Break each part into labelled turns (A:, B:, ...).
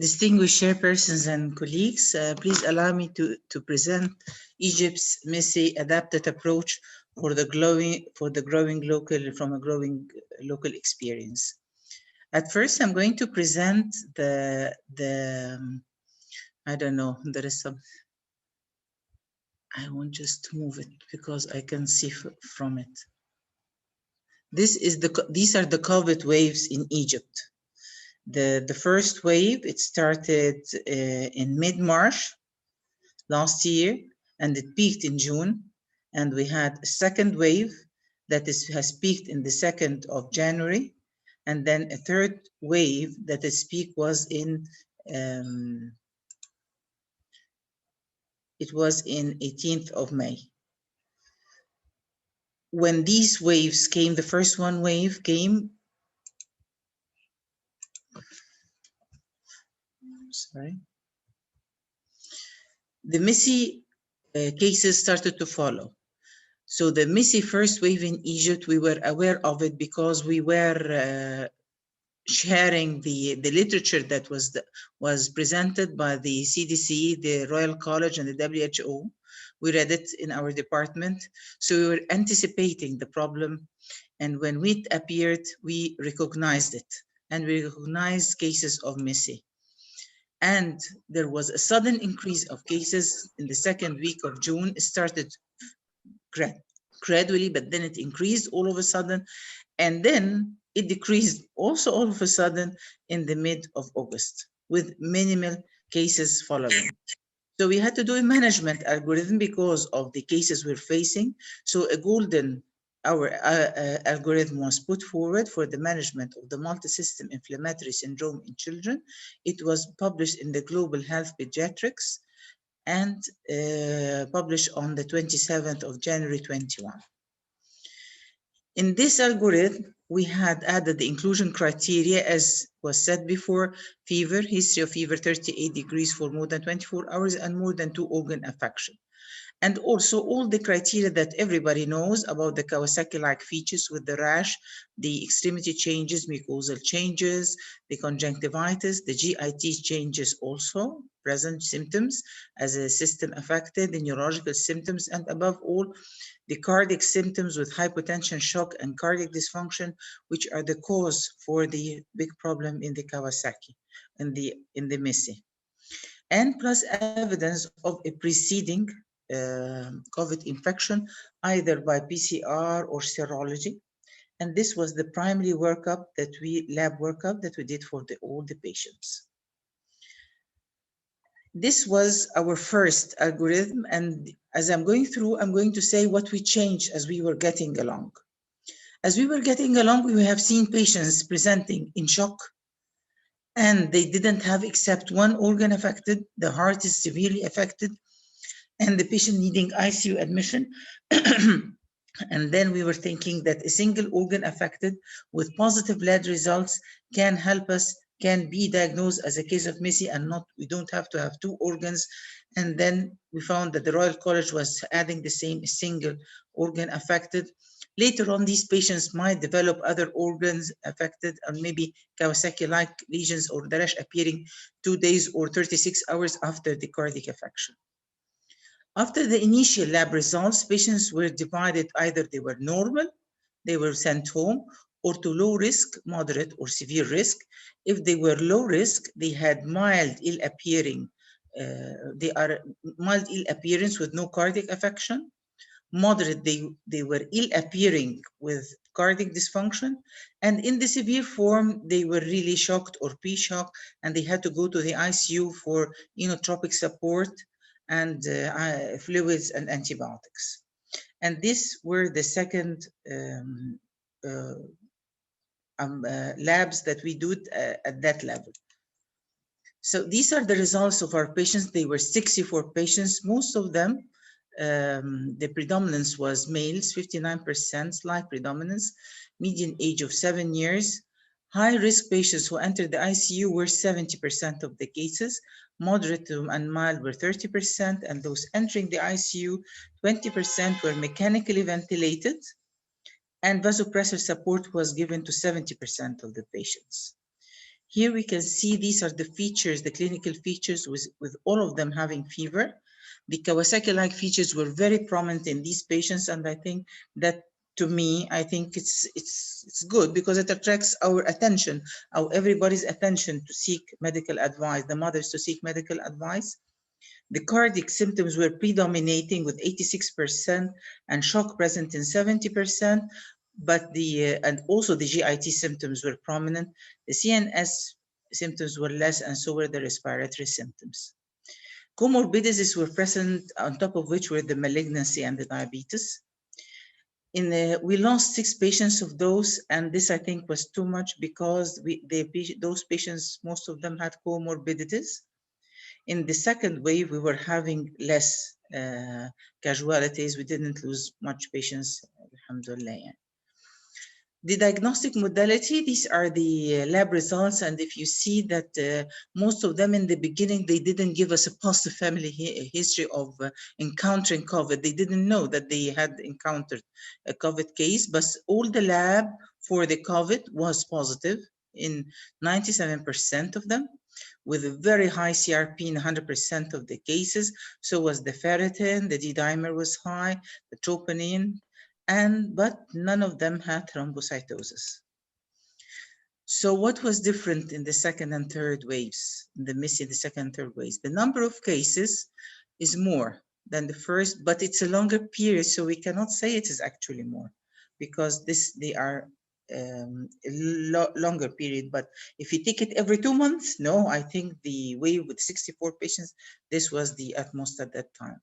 A: Distinguished chairpersons and colleagues, please allow me to present Egypt's MESI adapted approach for the growing local experience. At first, I'm going to present I don't know, there is some, I want just to move it because I can see from it. These are the COVID waves in Egypt. The first wave, it started in mid-March last year, and it peaked in June. And we had a second wave that has peaked in the 2nd of January. And then a third wave that its peak was in, it was in 18th of May. When these waves came, the first wave came, sorry, the MESI cases started to follow. So the MESI first wave in Egypt, we were aware of it because we were sharing the literature that was presented by the CDC, the Royal College, and the WHO. We read it in our department. So we were anticipating the problem. And when it appeared, we recognized it. And we recognized cases of MESI. And there was a sudden increase of cases in the 2nd week of June. It started gradually, but then it increased all of a sudden. And then it decreased also all of a sudden in the mid of August with minimal cases following. So we had to do a management algorithm because of the cases we're facing. So our algorithm was put forward for the management of the multi-system inflammatory syndrome in children. It was published in the Global Health Pediatrics and published on the 27th of January 21. In this algorithm, we had added the inclusion criteria, as was said before: fever, history of fever 38 degrees for more than 24 hours, and more than 2 organ affection. And also all the criteria that everybody knows about the Kawasaki-like features with the rash, the extremity changes, mucosal changes, the conjunctivitis, the GIT changes also, present symptoms as a system affected, the neurological symptoms, and above all, the cardiac symptoms with hypotension, shock, and cardiac dysfunction, which are the cause for the big problem in the Kawasaki, in the MESI. And plus evidence of a preceding COVID infection, either by PCR or serology. And this was the primary workup lab workup that we did for all the patients. This was our first algorithm. And as I'm going through, I'm going to say what we changed as we were getting along. As we were getting along, we have seen patients presenting in shock, and they didn't have except one organ affected. The heart is severely affected, and the patient needing ICU admission. And then we were thinking that a single organ affected with positive lab results can help us, can be diagnosed as a case of MESI, and we don't have to have 2 organs. And then we found that the Royal College was adding the same single organ affected. Later on, these patients might develop other organs affected, and maybe Kawasaki-like lesions or the rash appearing 2 days or 36 hours after the cardiac affection. After the initial lab results, patients were divided: either they were normal, they were sent home, or to low risk, moderate, or severe risk. If they were low risk, they had mild ill appearance with no cardiac affection. Moderate, they were ill appearing with cardiac dysfunction. And in the severe form, they were really shocked or pre-shock, and they had to go to the ICU for inotropic support and fluids and antibiotics. And these were the second labs that we did at that level. So these are the results of our patients. They were 64 patients. Most of them, the predominance was males, 59%, slight predominance, median age of 7 years. High-risk patients who entered the ICU were 70% of the cases. Moderate and mild were 30%, and those entering the ICU, 20% were mechanically ventilated, and vasopressor support was given to 70% of the patients. Here we can see these are the features, the clinical features with all of them having fever. The Kawasaki-like features were very prominent in these patients, and I think that, to me, I think it's good because it attracts our attention, everybody's attention to seek medical advice, the mothers to seek medical advice. The cardiac symptoms were predominating with 86% and shock present in 70%, but and also the GIT symptoms were prominent. The CNS symptoms were less, and so were the respiratory symptoms. Comorbidities were present, on top of which were the malignancy and the diabetes. We lost 6 patients of those, and this I think was too much because those patients, most of them had comorbidities. In the second wave, we were having less casualties. We didn't lose much patients, alhamdulillah. The diagnostic modality, these are the lab results. And if you see that most of them in the beginning, they didn't give us a positive family history of encountering COVID. They didn't know that they had encountered a COVID case, but all the lab for the COVID was positive in 97% of them, with a very high CRP in 100% of the cases. So was the ferritin, the D-dimer was high, the troponin, but none of them had thrombocytosis. So what was different in the second and third waves, the second and third waves? The number of cases is more than the first, but it's a longer period, so we cannot say it is actually more because they are a longer period. But if you take it every 2 months, no, I think the wave with 64 patients, this was the utmost at that time.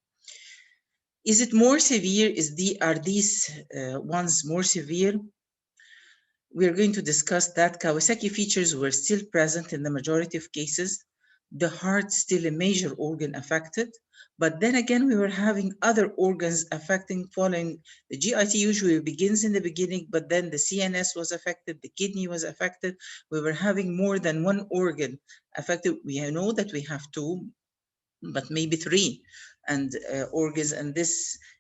A: Is it more severe? Are these ones more severe? We are going to discuss that. Kawasaki features were still present in the majority of cases. The heart still a major organ affected, but then again, we were having other organs affecting following. The GIT usually begins in the beginning, but then the CNS was affected, the kidney was affected. We were having more than one organ affected. We know that we have 2, but maybe 3 and organs,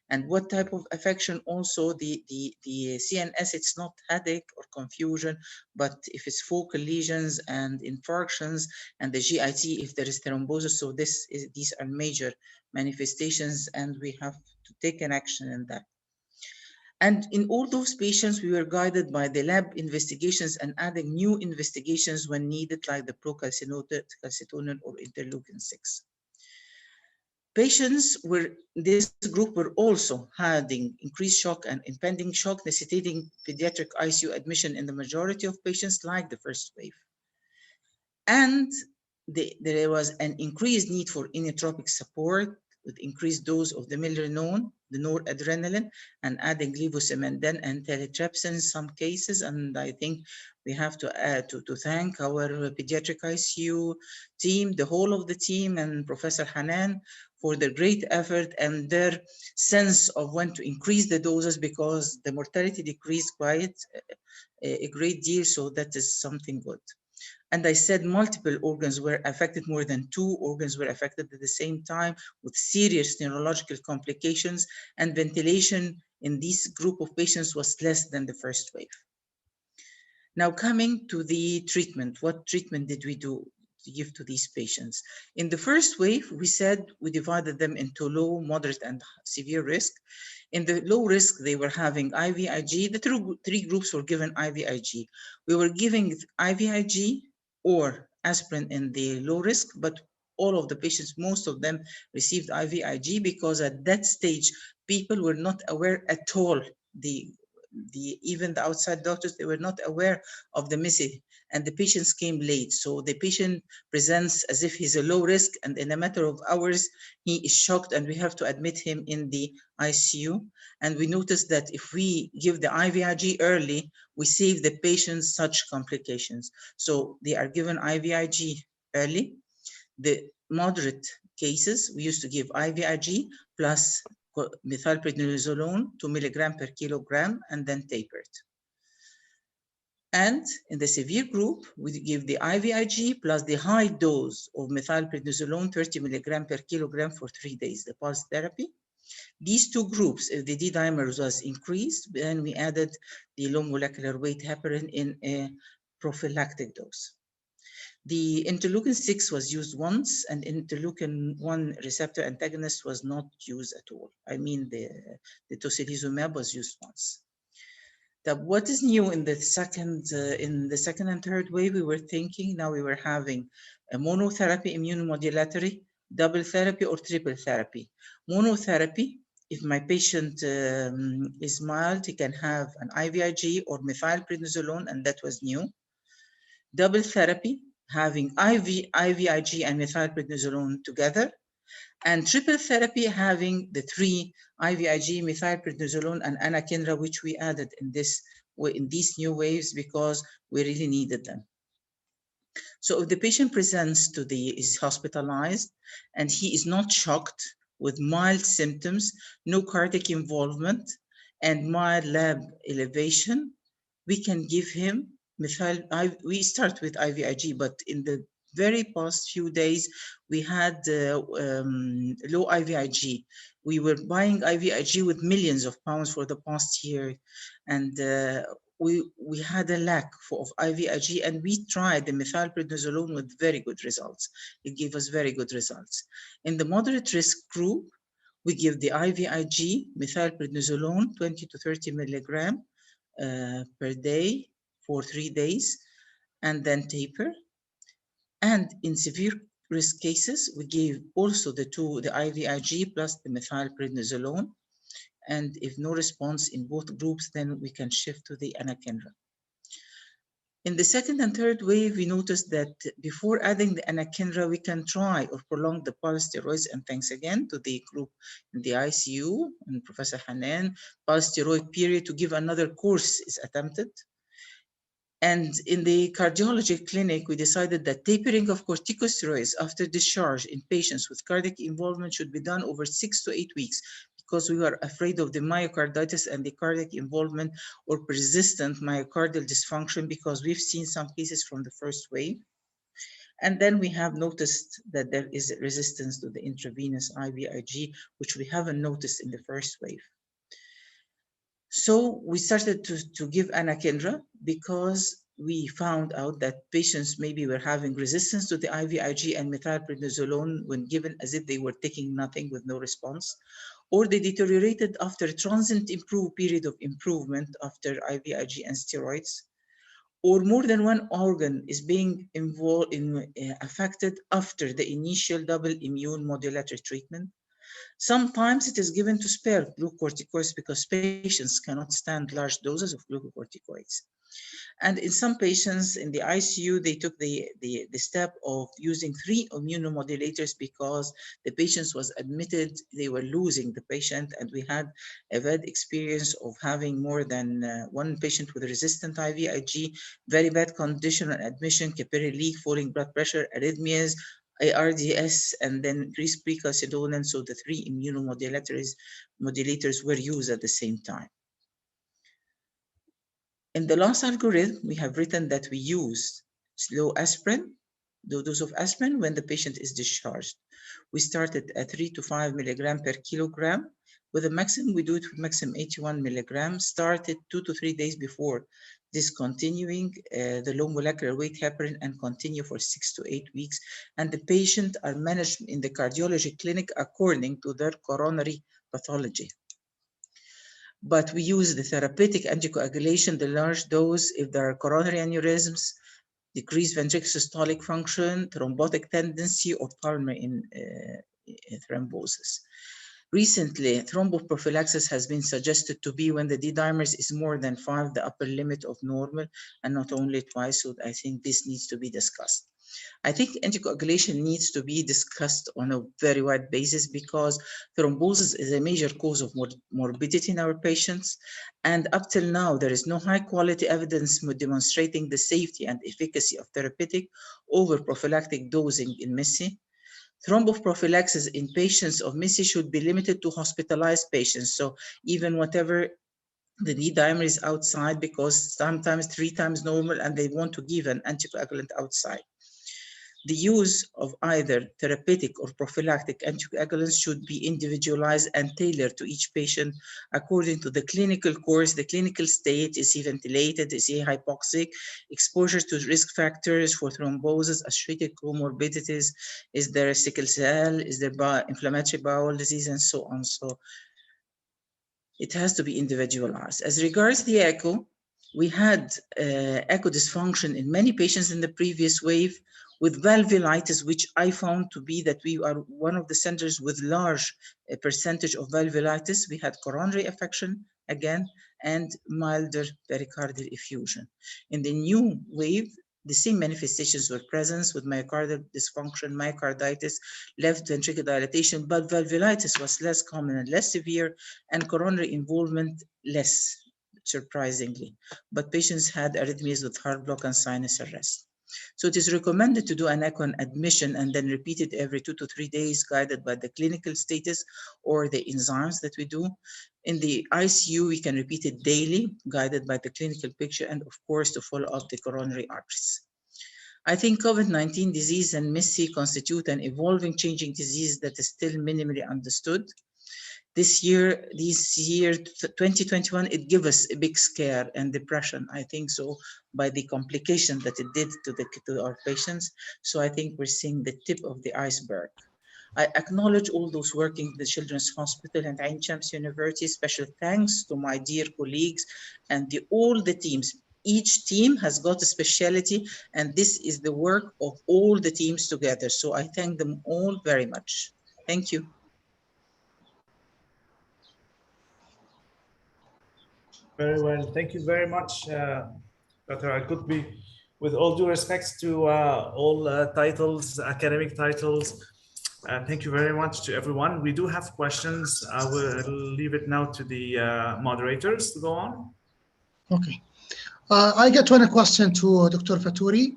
A: and what type of affection. Also the CNS, it's not headache or confusion, but if it's focal lesions and infarctions, and the GIT if there is thrombosis. So these are major manifestations, and we have to take an action in that. And in all those patients, we were guided by the lab investigations and adding new investigations when needed, like the procalcitonin or interleukin 6. Patients this group were also having increased shock and impending shock, necessitating pediatric ICU admission in the majority of patients, like the first wave. And there was an increased need for inotropic support with increased dose of the milrinone, the noradrenaline, and adding levosimendan and teletrepsin in some cases. And I think we have to thank our pediatric ICU team, the whole of the team, and Professor Hanan for their great effort and their sense of when to increase the doses, because the mortality decreased quite a great deal. So that is something good. And I said multiple organs were affected, more than 2 organs were affected at the same time, with serious neurological complications, and ventilation in this group of patients was less than the first wave. Now coming to the treatment, what treatment did we do to give to these patients? In the first wave, we said we divided them into low, moderate, and severe risk. In the low risk, they were having IVIG. The 3 groups were given IVIG. We were giving IVIG or aspirin in the low risk, but all of the patients, most of them received IVIG, because at that stage, people were not aware at all. Even the outside doctors, they were not aware of the message, and the patients came late. So the patient presents as if he's a low risk, and in a matter of hours, he is shocked, and we have to admit him in the ICU. And we noticed that if we give the IVIG early, we save the patients such complications. So they are given IVIG early. The moderate cases, we used to give IVIG plus methylprednisolone 2 milligram per kilogram, and then tapered. And in the severe group, we give the IVIG plus the high dose of methylprednisolone 30 milligram per kilogram for 3 days, the pulse therapy. These 2 groups, if the D-dimer was increased, then we added the low molecular weight heparin in a prophylactic dose. The interleukin-6 was used once, and interleukin-1 receptor antagonist was not used at all. I mean, the tocilizumab was used once. What is new in the second and third wave? We were thinking now we were having a monotherapy immunomodulatory, double therapy, or triple therapy. Monotherapy, if my patient is mild, he can have an IVIG or methylprednisolone, and that was new. Double therapy, having IVIG and methylprednisolone together, and triple therapy, having the three IVIG, methylprednisolone, and anakinra, which we added in these new waves because we really needed them. So if the patient is hospitalized and he is not shocked with mild symptoms, no cardiac involvement, and mild lab elevation, we can give him we start with IVIG, but in the very past few days, we had low IVIG. We were buying IVIG with millions of pounds for the past year, and we had a lack of IVIG, and we tried the methylprednisolone with very good results. It gave us very good results. In the moderate risk group, we give the IVIG, methylprednisolone, 20 to 30 milligram per day for 3 days, and then taper. And in severe risk cases, we give also the IVIG plus the methylprednisolone. And if no response in both groups, then we can shift to the anakinra. In the second and third wave, we noticed that before adding the anakinra, we can try or prolong the pulse steroids. And thanks again to the group in the ICU and Professor Hanan, pulse steroid period to give another course is attempted. And in the cardiology clinic, we decided that tapering of corticosteroids after discharge in patients with cardiac involvement should be done over 6 to 8 weeks, because we were afraid of the myocarditis and the cardiac involvement or persistent myocardial dysfunction, because we've seen some cases from the first wave. And then we have noticed that there is resistance to the intravenous IVIG, which we haven't noticed in the first wave. So we started to give anakinra because we found out that patients maybe were having resistance to the IVIG and methylprednisolone when given as if they were taking nothing with no response, or they deteriorated after a transient period of improvement after IVIG and steroids, or more than one organ is being affected after the initial double immune modulatory treatment. Sometimes it is given to spare glucocorticoids because patients cannot stand large doses of glucocorticoids. And in some patients in the ICU, they took the step of using 3 immunomodulators because the patient was admitted, they were losing the patient, and we had a bad experience of having more than one patient with resistant IVIG, very bad condition on admission, capillary leak, falling blood pressure, arrhythmias, ARDS, and then increased precalcitonin. So the 3 immunomodulators were used at the same time. In the last algorithm, we have written that we use slow aspirin, the dose of aspirin when the patient is discharged. We started at 3 to 5 milligram per kilogram. With a maximum, we do it with maximum 81 milligrams, started 2 to 3 days before discontinuing the low molecular weight heparin, and continue for 6 to 8 weeks. And the patient are managed in the cardiology clinic according to their coronary pathology. But we use the therapeutic anticoagulation, the large dose, if there are coronary aneurysms, decreased ventricular systolic function, thrombotic tendency, or pulmonary thrombosis. Recently, thromboprophylaxis has been suggested to be when the D-dimers is more than 5, the upper limit of normal, and not only twice. So I think this needs to be discussed. I think anticoagulation needs to be discussed on a very wide basis because thrombosis is a major cause of morbidity in our patients. And up till now, there is no high quality evidence demonstrating the safety and efficacy of therapeutic over prophylactic dosing in MIS-C. Thromboprophylaxis in patients of MIS-C should be limited to hospitalized patients. So even whatever the D-dimer is outside, because sometimes 3 times normal and they want to give an anticoagulant outside. The use of either therapeutic or prophylactic anticoagulants should be individualized and tailored to each patient according to the clinical course, the clinical state. Is he ventilated? Is he hypoxic? Exposure to risk factors for thrombosis, associated comorbidities. Is there a sickle cell? Is there inflammatory bowel disease, and so on? So it has to be individualized. As regards the echo, we had echo dysfunction in many patients in the previous wave with valvulitis, which I found to be that we are one of the centers with large percentage of valvulitis. We had coronary affection again and milder pericardial effusion. In the new wave, the same manifestations were present with myocardial dysfunction, myocarditis, left ventricular dilatation, but valvulitis was less common and less severe, and coronary involvement less, surprisingly. But patients had arrhythmias with heart block and sinus arrest. So it is recommended to do an echo admission and then repeat it every 2 to 3 days, guided by the clinical status or the enzymes that we do. In the ICU, we can repeat it daily, guided by the clinical picture, and of course, to follow up the coronary arteries. I think COVID-19 disease and MIS-C constitute an evolving, changing disease that is still minimally understood. This year, 2021, it gave us a big scare and depression, I think so, by the complication that it did to our patients. So I think we're seeing the tip of the iceberg. I acknowledge all those working at the Children's Hospital and Ain Shams University. Special thanks to my dear colleagues and all the teams. Each team has got a specialty, and this is the work of all the teams together. So I thank them all very much. Thank you.
B: Very well. Thank you very much, Dr. Kotby. With all due respects to all titles, academic titles, thank you very much to everyone. We do have questions. I will leave it now to the moderators to go on.
C: Okay. I got one question to Dr. Fatouri.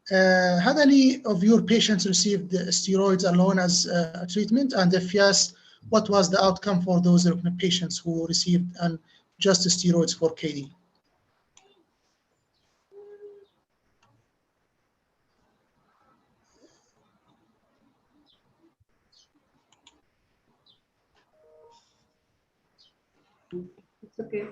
C: Had any of your patients received steroids alone as a treatment? And if yes, what was the outcome for those patients who received just steroids for KD?
D: It's okay.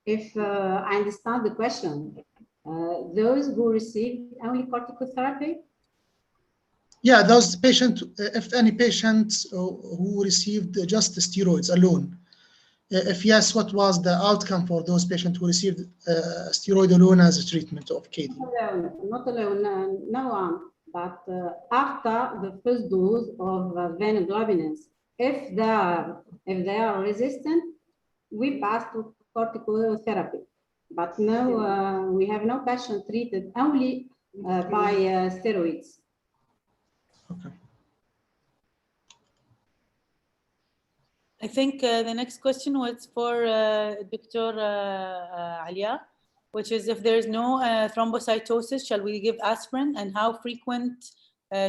D: If I understand the question, those who received only corticotherapy?
C: Yeah, those patients, if any patients who received just steroids alone. If yes, what was the outcome for those patients who received steroid alone as a treatment of KD?
D: Not alone, no one. But after the first dose of venoglobulins, if they are resistant, we pass to corticotherapy. But no, we have no patient treated only by steroids.
C: Okay.
E: I think the next question was for Dr. Alyaa, which is if there is no thrombocytosis, shall we give aspirin, and how frequent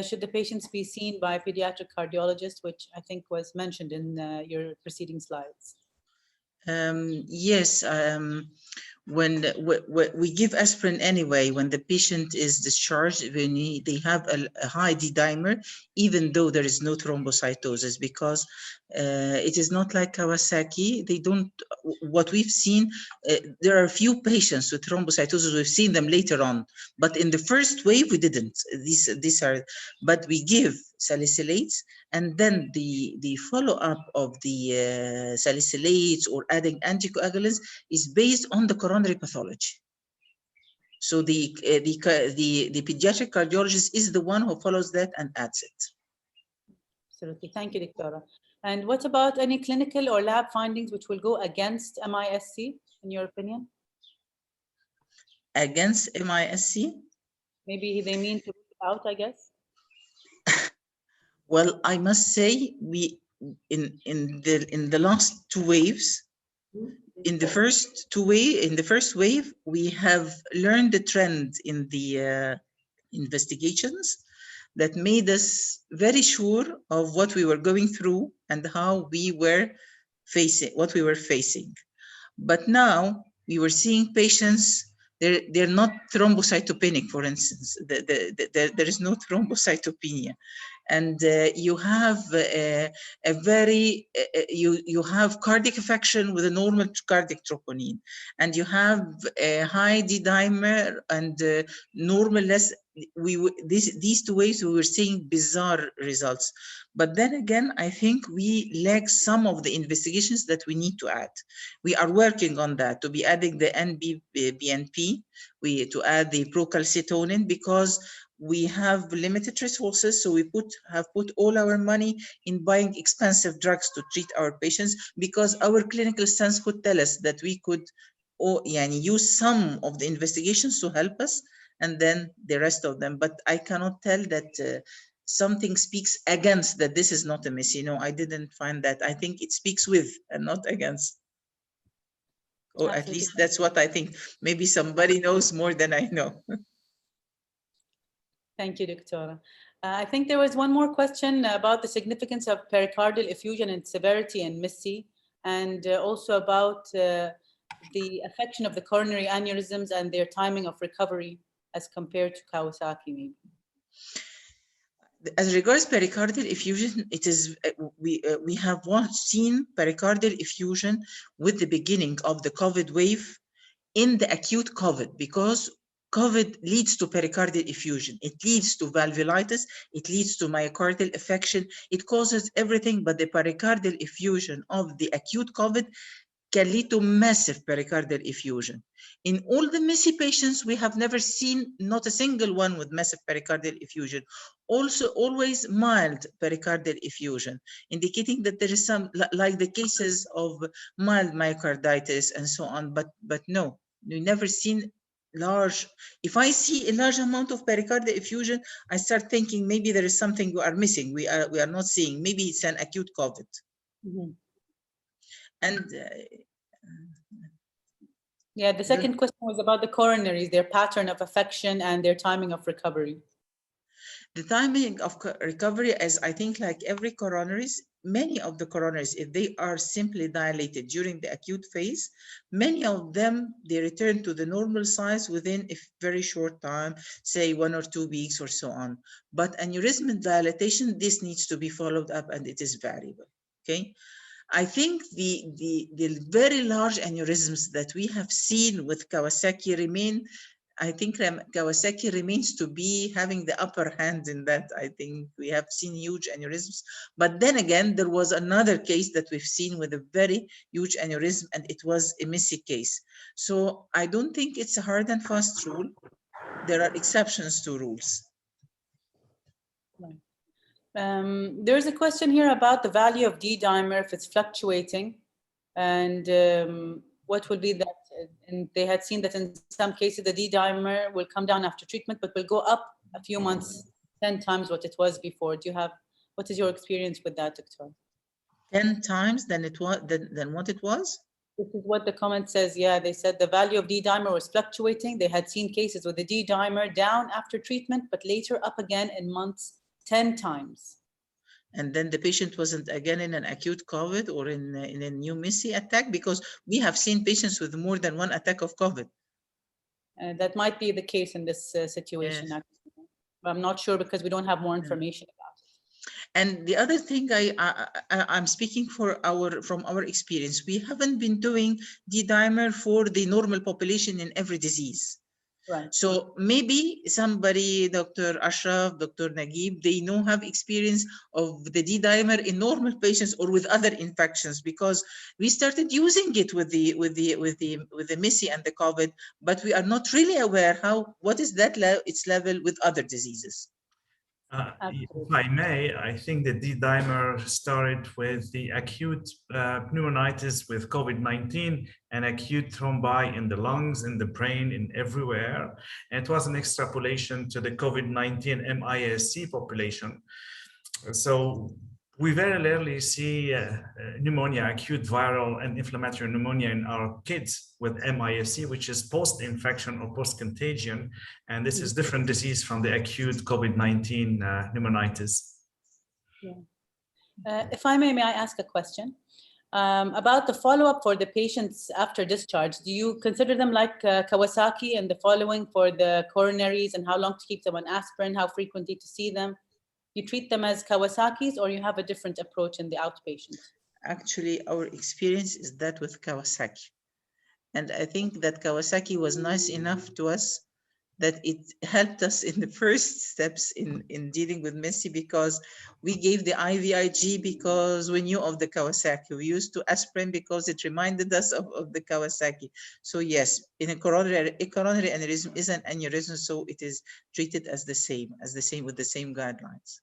E: should the patients be seen by a pediatric cardiologist, which I think was mentioned in your preceding slides?
A: Yes, when we give aspirin anyway, when the patient is discharged, they have a high D-dimer, even though there is no thrombocytosis, because it is not like Kawasaki. They don't, what we've seen, there are a few patients with thrombocytosis, we've seen them later on, but in the first wave, we didn't. These are, but we give salicylates, and then the follow-up of the salicylates or adding anticoagulants is based on the coronary pathology. So the pediatric cardiologist is the one who follows that and adds it.
E: Absolutely, thank you, Dr. And what about any clinical or lab findings which will go against MIS-C, in your opinion?
A: Against MIS-C?
E: Maybe they mean to rule it out, I guess.
A: Well, I must say, we in the last two waves, in the first wave, we have learned the trend in the investigations that made us very sure of what we were going through and how we were facing, what we were facing. But now we were seeing patients, they're not thrombocytopenic, for instance. There is no thrombocytopenia. And you have you have cardiac affection with a normal cardiac troponin, and you have a high D dimer and normal less. These two ways we were seeing bizarre results. But then again, I think we lack some of the investigations that we need to add. We are working on that, to be adding the NB-BNP, to add the procalcitonin, because we have limited resources. So we have put all our money in buying expensive drugs to treat our patients, because our clinical sense could tell us that we could use some of the investigations to help us, and then the rest of them. But I cannot tell that something speaks against that this is not a miss. I didn't find that. I think it speaks with and not against. Or Absolutely. At least that's what I think. Maybe somebody knows more than I know.
E: Thank you, Doctora. I think there was one more question about the significance of pericardial effusion and severity in MIS-C, and also about the affection of the coronary aneurysms and their timing of recovery as compared to Kawasaki, maybe.
A: As regards pericardial effusion, it is we have seen pericardial effusion with the beginning of the COVID wave in the acute COVID, because COVID leads to pericardial effusion. It leads to valvulitis. It leads to myocardial affection. It causes everything, but the pericardial effusion of the acute COVID can lead to massive pericardial effusion. In all the MIS-C patients, we have never seen not a single one with massive pericardial effusion. Also, always mild pericardial effusion, indicating that there is some, like the cases of mild myocarditis and so on, but no, we never seen large. If I see a large amount of pericardial effusion, I start thinking maybe there is something we are missing. We are not seeing. Maybe it's an acute COVID. Mm-hmm. And
E: yeah, the second question was about the coronaries, their pattern of affection and their timing of recovery.
A: The timing of recovery, as I think like every coronaries, many of the coronaries, if they are simply dilated during the acute phase, many of them, they return to the normal size within a very short time, say 1 or 2 weeks or so on. But aneurysmal dilatation, this needs to be followed up, and it is variable, okay? I think the very large aneurysms that we have seen with Kawasaki remain, I think Kawasaki remains to be having the upper hand in that. I think we have seen huge aneurysms. But then again, there was another case that we've seen with a very huge aneurysm, and it was a MIS-C case. So I don't think it's a hard and fast rule. There are exceptions to rules.
E: Right. There's a question here about the value of D dimer if it's fluctuating, and what will be that? And they had seen that in some cases the D dimer will come down after treatment, but will go up a few months, 10 times what it was before. What is your experience with that, Doctor?
A: 10 times than what it was?
E: This is what the comment says. Yeah, they said the value of D dimer was fluctuating. They had seen cases with the D dimer down after treatment, but later up again in months 10 times.
A: And then the patient wasn't again in an acute COVID or in a new MIS-C attack, because we have seen patients with more than one attack of COVID.
E: That might be the case in this situation. Yes. Actually. But I'm not sure because we don't have more information about it.
A: And the other thing I'm speaking from our experience, we haven't been doing D dimer for the normal population in every disease.
E: Right.
A: So maybe somebody, Dr. Ashraf, Dr. Naguib, they have experience of the D dimer in normal patients or with other infections, because we started using it with the MIS-C and the COVID, but we are not really aware what is its level with other diseases.
B: If I may, I think the D dimer started with the acute pneumonitis with COVID-19 and acute thrombi in the lungs, in the brain, in everywhere. And it was an extrapolation to the COVID-19 MIS-C population. So we very rarely see pneumonia, acute viral and inflammatory pneumonia in our kids with MIS-C, which is post-infection or post-contagion. And this is different disease from the acute COVID-19 pneumonitis.
E: Yeah. If I may I ask a question? About the follow-up for the patients after discharge, do you consider them like Kawasaki and the following for the coronaries and how long to keep them on aspirin, how frequently to see them? You treat them as Kawasaki's or you have a different approach in the outpatient?
A: Actually, our experience is that with Kawasaki. And I think that Kawasaki was nice enough to us that it helped us in the first steps in dealing with Messi, because we gave the IVIG because we knew of the Kawasaki. We used to aspirin because it reminded us of the Kawasaki. So yes, in a coronary aneurysm is an aneurysm, so it is treated as the same with the same guidelines.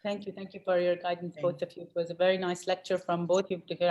E: Thank you for your guidance, both of you. It was a very nice lecture from both of you to hear